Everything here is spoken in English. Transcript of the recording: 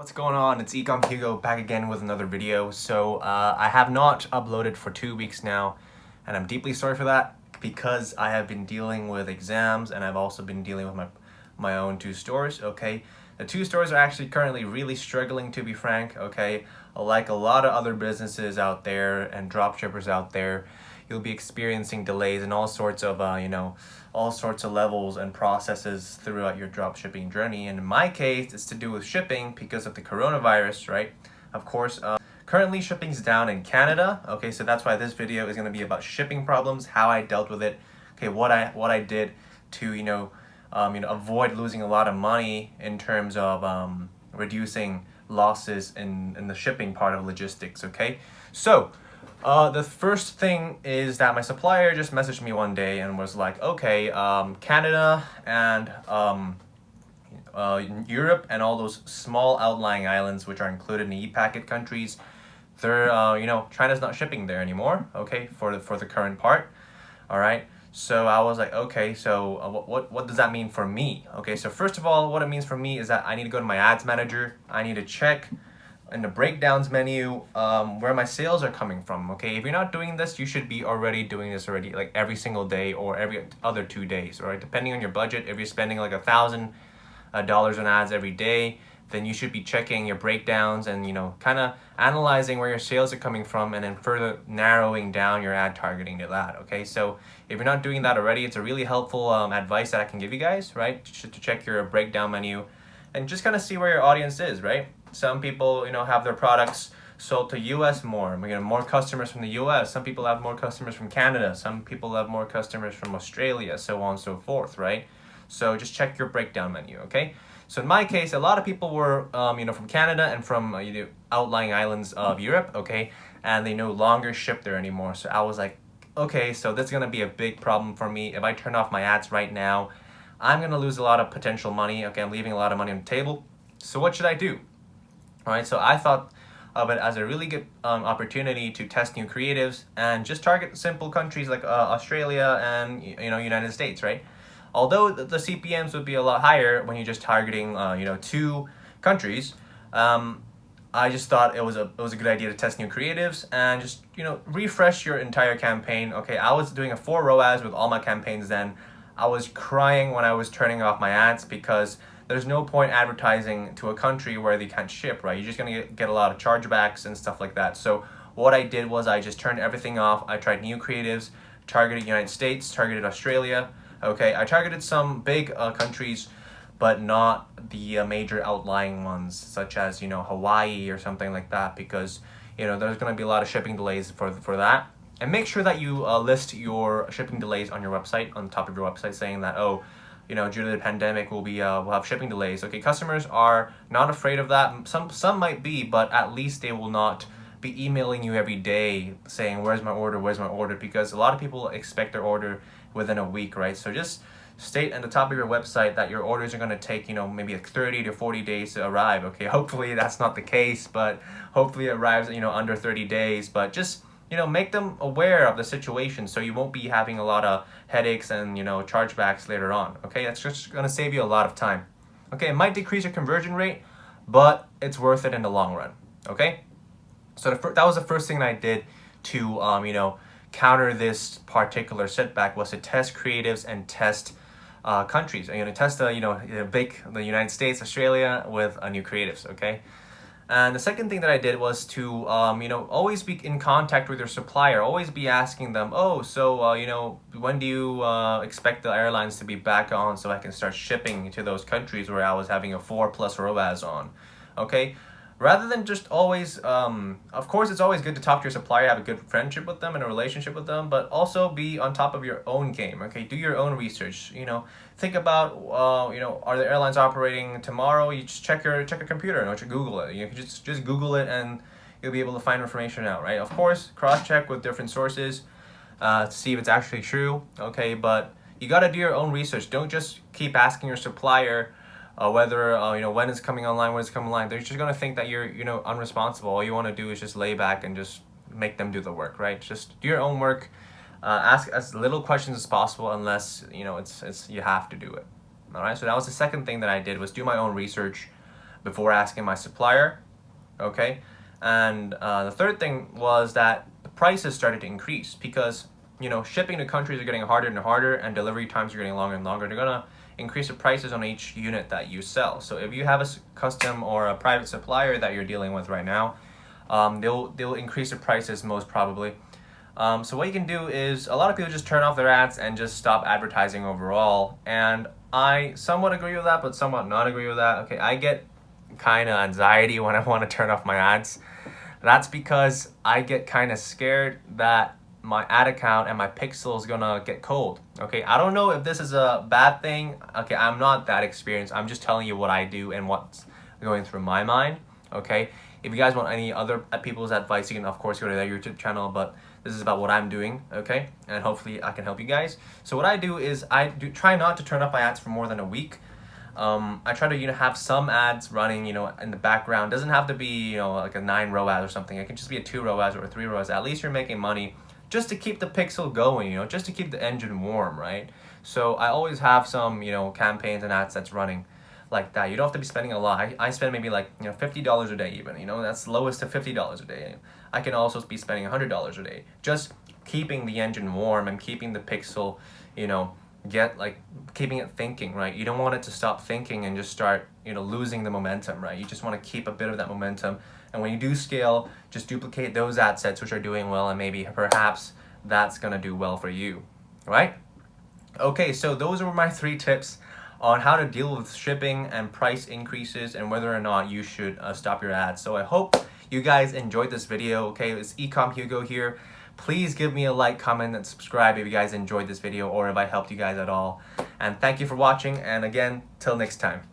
What's going on? It's eCom Hugo back again with another video. So I have not uploaded for 2 weeks now, and I'm deeply sorry for that because I have been dealing with exams and I've also been dealing with my own two stores. Okay, the two stores are actually currently really struggling, to be frank. Okay, like a lot of other businesses out there and dropshippers out there, you'll be experiencing delays in all sorts of all sorts of levels and processes throughout your dropshipping journey. And in my case, it's to do with shipping because of the coronavirus, right? Of course, currently shipping's down in Canada. Okay, so that's why this video is going to be about shipping problems, how I dealt with it. Okay, what I did to avoid losing a lot of money in terms of reducing losses in the shipping part of logistics. Okay, so the first thing is that my supplier just messaged me one day and was like, okay, Canada and Europe and all those small outlying islands which are included in the e-packet countries, they're China's not shipping there anymore. Okay, for the current part. All right. So I was like, okay, so what does that mean for me? Okay, so first of all, what it means for me is that I need to go to my ads manager. I need to check in the breakdowns menu where my sales are coming from. Okay, if you're not doing this, you should be doing this like every single day or every other 2 days. All right, depending on your budget. If you're spending like $1,000 on ads every day, then you should be checking your breakdowns and kind of analyzing where your sales are coming from and then further narrowing down your ad targeting to that. Okay, so if you're not doing that already, it's a really helpful advice that I can give you guys, right? To check your breakdown menu and just kind of see where your audience is, right? Some people have their products sold to US more. We get more customers from the US. Some people have more customers from Canada. Some people have more customers from Australia, so on and so forth, right? So just check your breakdown menu. Okay, so in my case, a lot of people were from Canada and from outlying islands of Europe. Okay, and they no longer ship there anymore. So I was like, okay, so that's gonna be a big problem for me. If I turn off my ads right now, I'm gonna lose a lot of potential money. Okay, I'm leaving a lot of money on the table. So what should I do? All right, so I thought of it as a really good opportunity to test new creatives and just target simple countries like Australia and United States, right? Although the CPMs would be a lot higher when you're just targeting two countries, I just thought it was a good idea to test new creatives and just refresh your entire campaign. Okay, I was doing a 4 ROAS with all my campaigns then. I was crying when I was turning off my ads because there's no point advertising to a country where they can't ship, right? You're just gonna get a lot of chargebacks and stuff like that. So what I did was I just turned everything off. I tried new creatives, targeted United States, targeted Australia. Okay, I targeted some big countries, but not the major outlying ones such as Hawaii or something like that, because there's gonna be a lot of shipping delays for that. And make sure that you list your shipping delays on your website, on top of your website, saying that, oh, due to the pandemic, we'll have shipping delays. Okay, customers are not afraid of that. Some might be, but at least they will not be emailing you every day saying, where's my order, because a lot of people expect their order within a week, right? So just state at the top of your website that your orders are going to take maybe like 30 to 40 days to arrive. Okay, hopefully that's not the case, but hopefully it arrives under 30 days. But just make them aware of the situation so you won't be having a lot of headaches and chargebacks later on. Okay, that's just going to save you a lot of time. Okay, it might decrease your conversion rate, but it's worth it in the long run. Okay, so that was the first thing I did to counter this particular setback, was to test creatives and test countries. I'm going to test the United States, Australia with new creatives. Okay. And the second thing that I did was to, always be in contact with your supplier. Always be asking them, oh, so, when do you expect the airlines to be back on so I can start shipping to those countries where I was having a 4+ ROAS on, okay? Rather than just always, of course, it's always good to talk to your supplier, have a good friendship with them and a relationship with them, but also be on top of your own game, okay? Do your own research, think about, are the airlines operating tomorrow? You just check your computer and you Google it. You can just Google it and you'll be able to find information out, right? Of course, cross-check with different sources to see if it's actually true, okay? But you got to do your own research. Don't just keep asking your supplier whether when it's coming online, when it's coming online. They're just gonna think that you're unresponsible. All you want to do is just lay back and just make them do the work, right? Just do your own work. Ask as little questions as possible, unless it's you have to do it. All right. So that was the second thing that I did, was do my own research. before asking my supplier, okay? And the third thing was that the prices started to increase because, you know, shipping to countries are getting harder and harder, and delivery times are getting longer and longer. They're gonna increase the prices on each unit that you sell. So if you have a custom or a private supplier that you're dealing with right now, they'll increase the prices most probably. So what you can do is, a lot of people just turn off their ads and just stop advertising overall. And I somewhat agree with that, but somewhat not agree with that. Okay, I get kind of anxiety when I want to turn off my ads. That's because I get kind of scared that my ad account and my pixel is gonna get cold. Okay, I don't know if this is a bad thing. Okay, I'm not that experienced. I'm just telling you what I do and what's going through my mind. Okay, if you guys want any other people's advice, you can of course go to their YouTube channel, but this is about what I'm doing, okay? And hopefully I can help you guys. So what I do is I try not to turn off my ads for more than a week. I try to, you know, have some ads running, you know, in the background. Doesn't have to be, you know, like a 9-row ad or something. It can just be a 2-row ad or a 3-row ad. At least you're making money just to keep the pixel going, you know, just to keep the engine warm, right? So I always have some, you know, campaigns and ads that's running like that. You don't have to be spending a lot. I spend maybe like, you know, $50 a day even, you know, that's lowest to $50 a day. I can also be spending $100 a day, just keeping the engine warm and keeping the pixel, you know, keeping it thinking, right? You don't want it to stop thinking and just start, you know, losing the momentum, right? You just want to keep a bit of that momentum. And when you do scale, just duplicate those ad sets which are doing well, and maybe perhaps that's gonna do well for you, right? Okay, so those were my 3 tips on how to deal with shipping and price increases and whether or not you should stop your ads. So I hope you guys enjoyed this video. Okay, it's Ecom Hugo here. Please give me a like, comment, and subscribe if you guys enjoyed this video or if I helped you guys at all. And thank you for watching, and again, till next time.